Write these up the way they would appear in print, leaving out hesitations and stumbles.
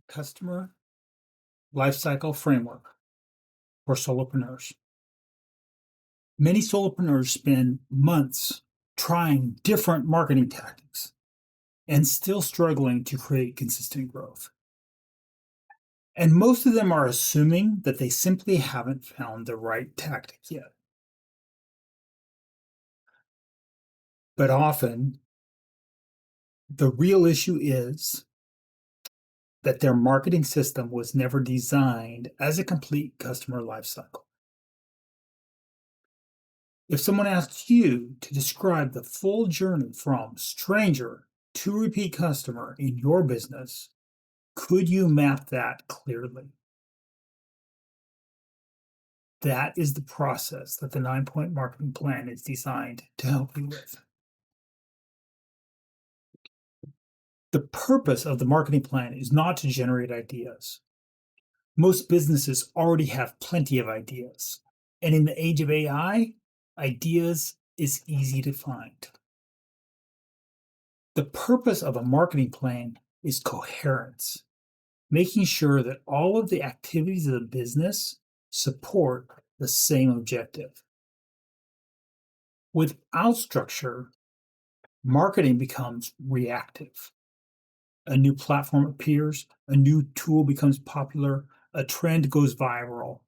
Customer Lifecycle Framework for Solopreneurs. Many solopreneurs spend months trying different marketing tactics and still struggling to create consistent growth. And most of them are assuming that they simply haven't found the right tactic yet. But often, the real issue is that their marketing system was never designed as a complete customer lifecycle. If someone asks you to describe the full journey from stranger to repeat customer in your business, could you map that clearly? That is the process that the 9 point marketing plan is designed to help you with. The purpose of the marketing plan is not to generate ideas. Most businesses already have plenty of ideas. And in the age of AI, ideas is easy to find. The purpose of a marketing plan is coherence, making sure that all of the activities of the business support the same objective. Without structure, marketing becomes reactive. A new platform appears, a new tool becomes popular, a trend goes viral,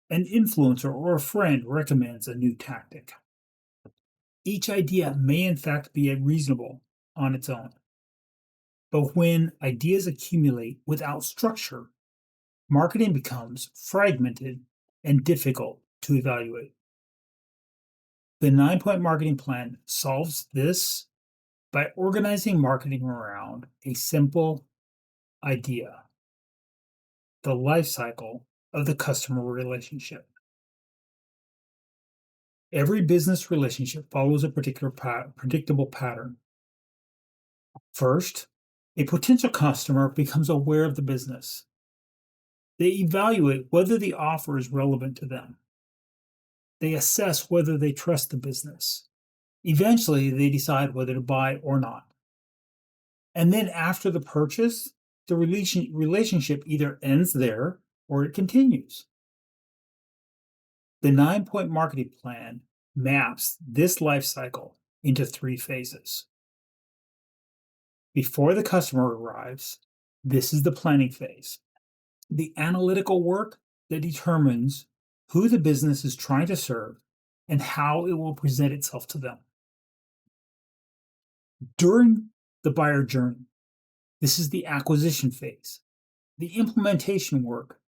an influencer or a friend recommends a new tactic. Each idea may in fact be reasonable on its own, but when ideas accumulate without structure, marketing becomes fragmented and difficult to evaluate. The 9 point marketing plan solves this by organizing marketing around a simple idea: the life cycle of the customer relationship. Every business relationship follows a particular predictable pattern. First, a potential customer becomes aware of the business. They evaluate whether the offer is relevant to them. They assess whether they trust the business. Eventually, they decide whether to buy or not. And then after the purchase, the relationship either ends there or it continues. The 9 point marketing plan maps this life cycle into 3 phases. Before the customer arrives, this is the planning phase, the analytical work that determines who the business is trying to serve and how it will present itself to them. During the buyer journey, this is the acquisition phase, the implementation work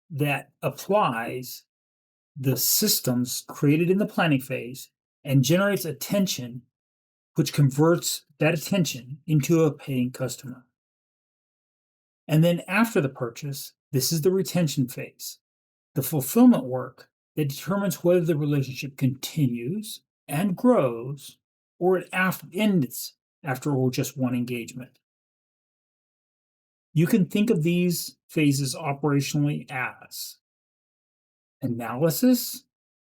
that applies the systems created in the planning phase and generates attention, which converts that attention into a paying customer. And then after the purchase, this is the retention phase, the fulfillment work that determines whether the relationship continues and grows or it ends after just one engagement. You can think of these phases operationally as analysis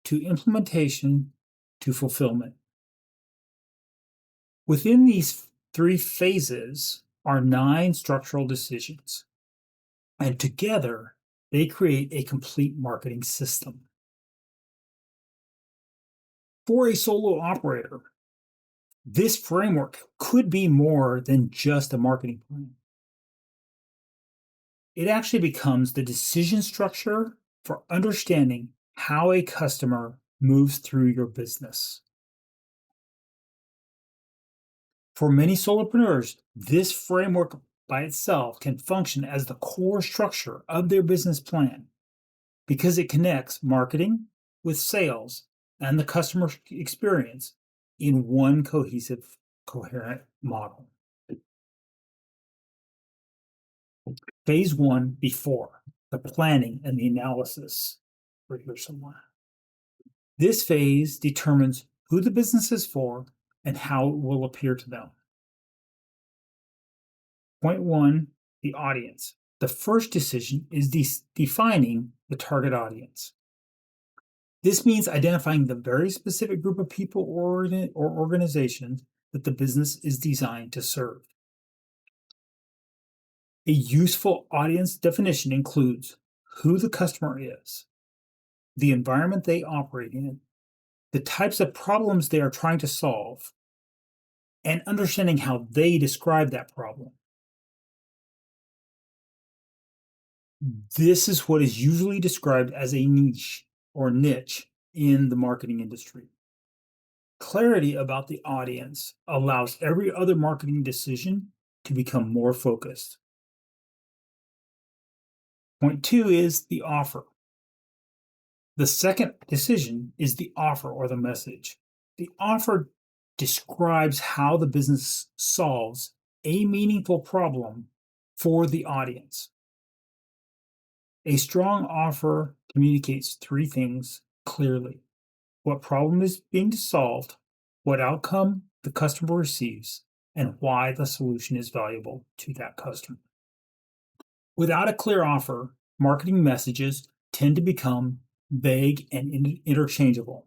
to implementation to fulfillment. Within these 3 phases are 9 structural decisions, and together they create a complete marketing system. For a solo operator, this framework could be more than just a marketing plan. It actually becomes the decision structure for understanding how a customer moves through your business. For many solopreneurs, this framework by itself can function as the core structure of their business plan because it connects marketing with sales and the customer experience in one cohesive, coherent model. Phase 1, before the planning and the analysis. Right here somewhere. This phase determines who the business is for and how it will appear to them. Point 1, the audience. The first decision is defining the target audience. This means identifying the very specific group of people or organizations that the business is designed to serve. A useful audience definition includes who the customer is, the environment they operate in, the types of problems they are trying to solve, and understanding how they describe that problem. This is what is usually described as a niche or niche in the marketing industry. Clarity about the audience allows every other marketing decision to become more focused. Point two is the offer. The second decision is the offer or the message. The offer describes how the business solves a meaningful problem for the audience. A strong offer communicates three things clearly: what problem is being solved, what outcome the customer receives, and why the solution is valuable to that customer. Without a clear offer, marketing messages tend to become vague and interchangeable.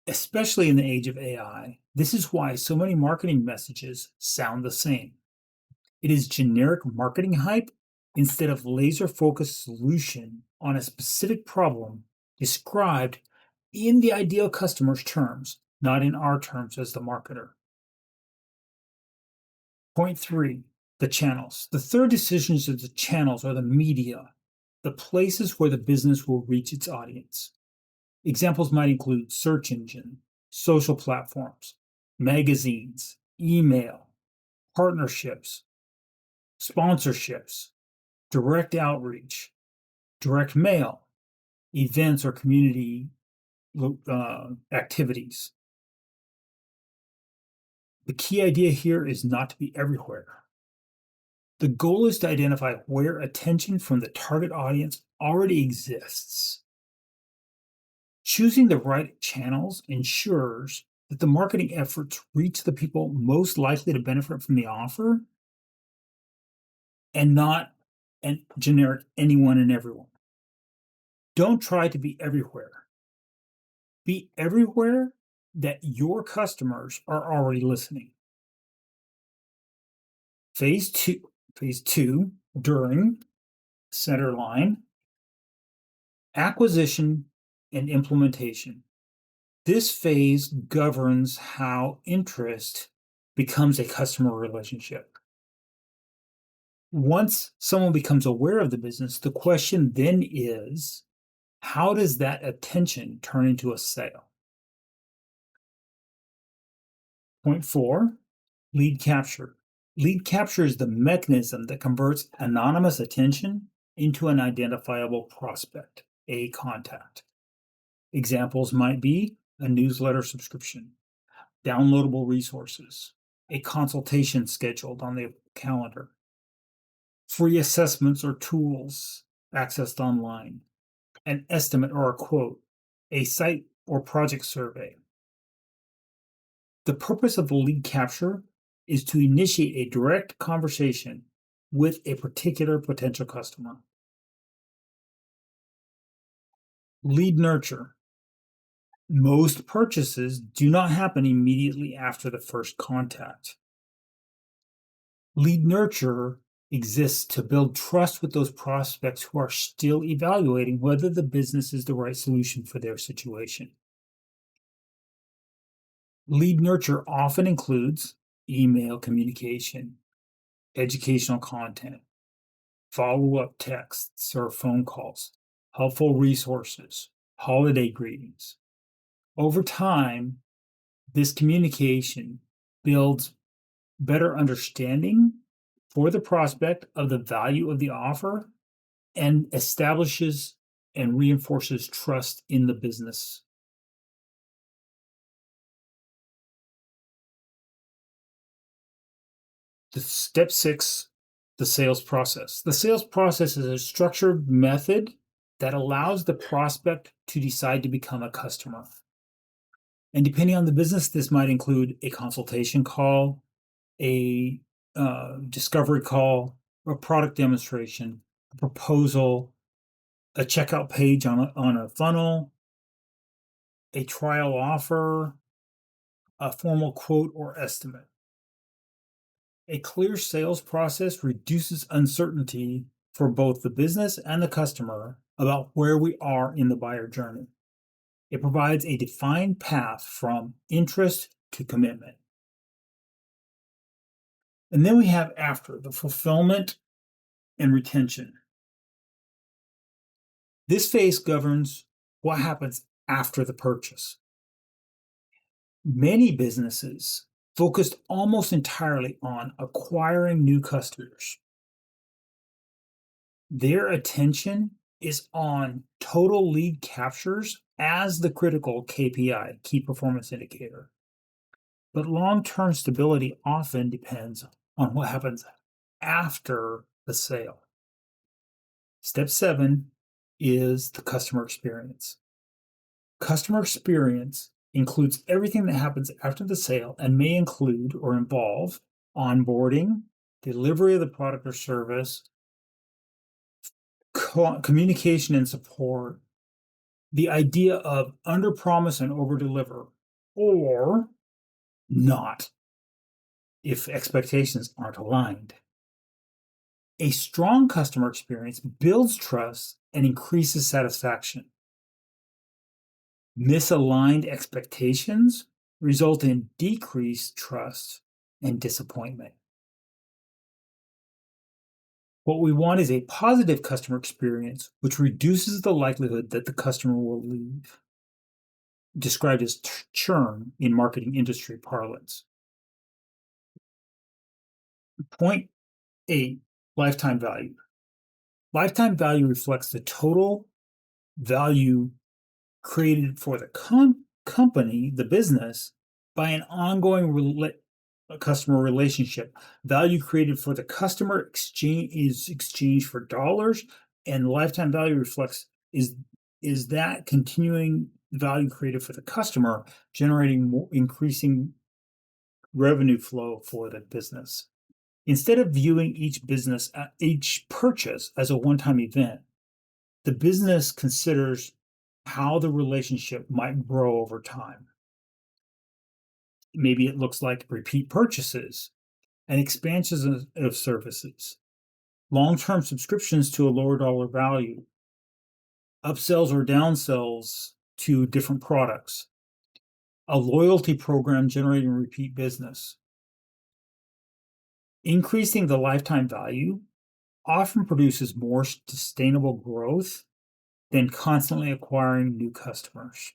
Especially in the age of AI, this is why so many marketing messages sound the same. It is generic marketing hype instead of laser focused solution on a specific problem described in the ideal customer's terms, not in our terms as the marketer. Point three, the channels. The third decision is the channels or the media, the places where the business will reach its audience. Examples might include search engine, social platforms, magazines, email, partnerships, sponsorships, direct outreach, direct mail, events or community activities. The key idea here is not to be everywhere. The goal is to identify where attention from the target audience already exists. Choosing the right channels ensures that the marketing efforts reach the people most likely to benefit from the offer and not generic anyone and everyone. Don't try to be everywhere. Be everywhere that your customers are already listening. Phase two, during center line, acquisition and implementation. This phase governs how interest becomes a customer relationship. Once someone becomes aware of the business, the question then is, how does that attention turn into a sale? Point four, lead capture. Lead capture is the mechanism that converts anonymous attention into an identifiable prospect, a contact. Examples might be a newsletter subscription, downloadable resources, a consultation scheduled on the calendar, free assessments or tools accessed online, an estimate or a quote, a site or project survey. The purpose of the lead capture is to initiate a direct conversation with a particular potential customer. Lead nurture. Most purchases do not happen immediately after the first contact. Lead nurture exists to build trust with those prospects who are still evaluating whether the business is the right solution for their situation. Lead nurture often includes email communication, educational content, follow-up texts or phone calls, helpful resources, holiday greetings. Over time, this communication builds better understanding for the prospect of the value of the offer and establishes and reinforces trust in the business. Step six, the sales process. The sales process is a structured method that allows the prospect to decide to become a customer. And depending on the business, this might include a consultation call, a discovery call, a product demonstration, a proposal, a checkout page on a funnel, a trial offer, a formal quote or estimate. A clear sales process reduces uncertainty for both the business and the customer about where we are in the buyer journey. It provides a defined path from interest to commitment. And then we have after the fulfillment and retention. This phase governs what happens after the purchase. Many businesses focused almost entirely on acquiring new customers. Their attention is on total lead captures as the critical KPI, key performance indicator. But long-term stability often depends on what happens after the sale. Step 7 is the customer experience. Customer experience includes everything that happens after the sale and may include or involve onboarding, delivery of the product or service, communication and support, the idea of under promise and over deliver, or not if expectations aren't aligned. A strong customer experience builds trust and increases satisfaction. Misaligned expectations result in decreased trust and disappointment. What we want is a positive customer experience, which reduces the likelihood that the customer will leave, described as churn in marketing industry parlance. Point 8, lifetime value. Lifetime value reflects the total value created for the company, the business, by an ongoing customer relationship. Value created for the customer is exchanged for dollars, and lifetime value reflects is that continuing value created for the customer, generating more, increasing revenue flow for the business. Instead of viewing each purchase as a one-time event, the business considers how the relationship might grow over time. Maybe it looks like repeat purchases and expansions of services, long-term subscriptions to a lower dollar value, upsells or downsells to different products, a loyalty program generating repeat business. Increasing the lifetime value often produces more sustainable growth than constantly acquiring new customers.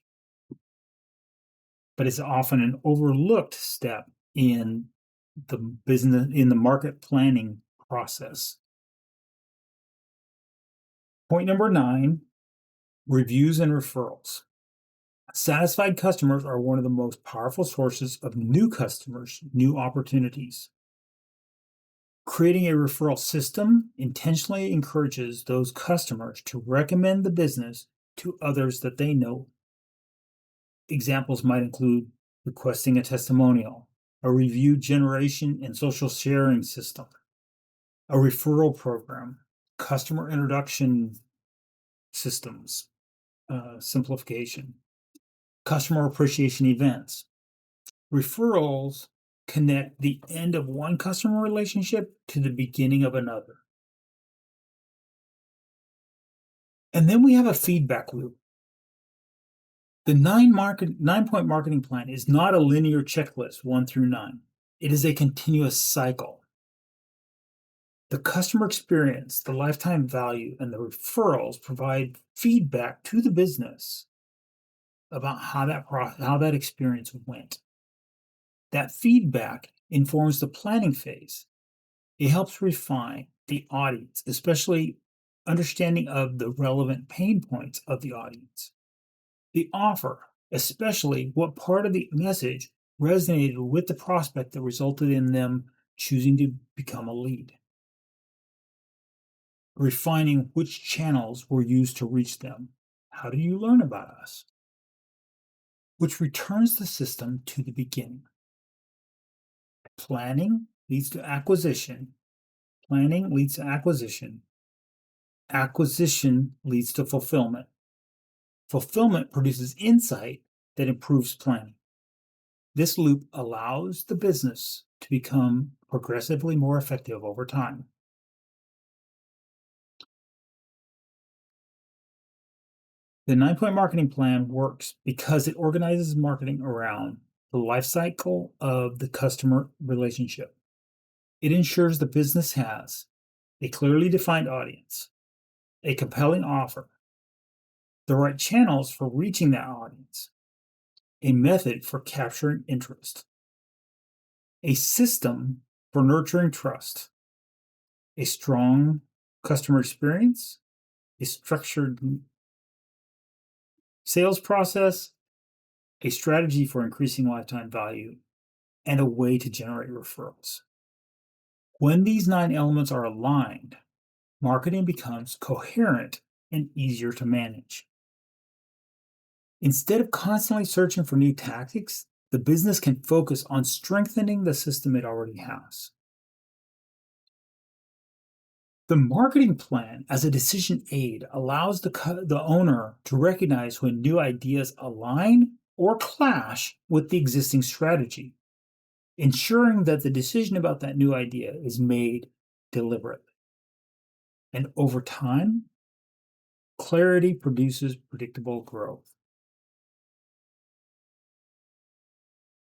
But it's often an overlooked step in the market planning process. Point number 9, reviews and referrals. Satisfied customers are one of the most powerful sources of new customers, new opportunities. Creating a referral system intentionally encourages those customers to recommend the business to others that they know. Examples might include requesting a testimonial, a review generation and social sharing system, a referral program, customer introduction systems, simplification, customer appreciation events. Referrals connect the end of one customer relationship to the beginning of another. And then we have a feedback loop. The 9-point marketing plan is not a linear checklist, 1 through 9. It is a continuous cycle. The customer experience, the lifetime value, and the referrals provide feedback to the business about how that experience went. That feedback informs the planning phase. It helps refine the audience, especially understanding of the relevant pain points of the audience. The offer, especially what part of the message resonated with the prospect that resulted in them choosing to become a lead. Refining which channels were used to reach them. How do you learn about us? Which returns the system to the beginning. Planning leads to acquisition. Planning leads to acquisition. Acquisition leads to fulfillment. Fulfillment produces insight that improves planning. This loop allows the business to become progressively more effective over time. The 9 point marketing plan works because it organizes marketing around the life cycle of the customer relationship. It ensures the business has a clearly defined audience, a compelling offer, the right channels for reaching that audience, a method for capturing interest, a system for nurturing trust, a strong customer experience, a structured sales process, a strategy for increasing lifetime value, and a way to generate referrals. When these 9 elements are aligned, marketing becomes coherent and easier to manage. Instead of constantly searching for new tactics, the business can focus on strengthening the system it already has. The marketing plan as a decision aid allows the owner to recognize when new ideas align or clash with the existing strategy, ensuring that the decision about that new idea is made deliberately. And over time, clarity produces predictable growth.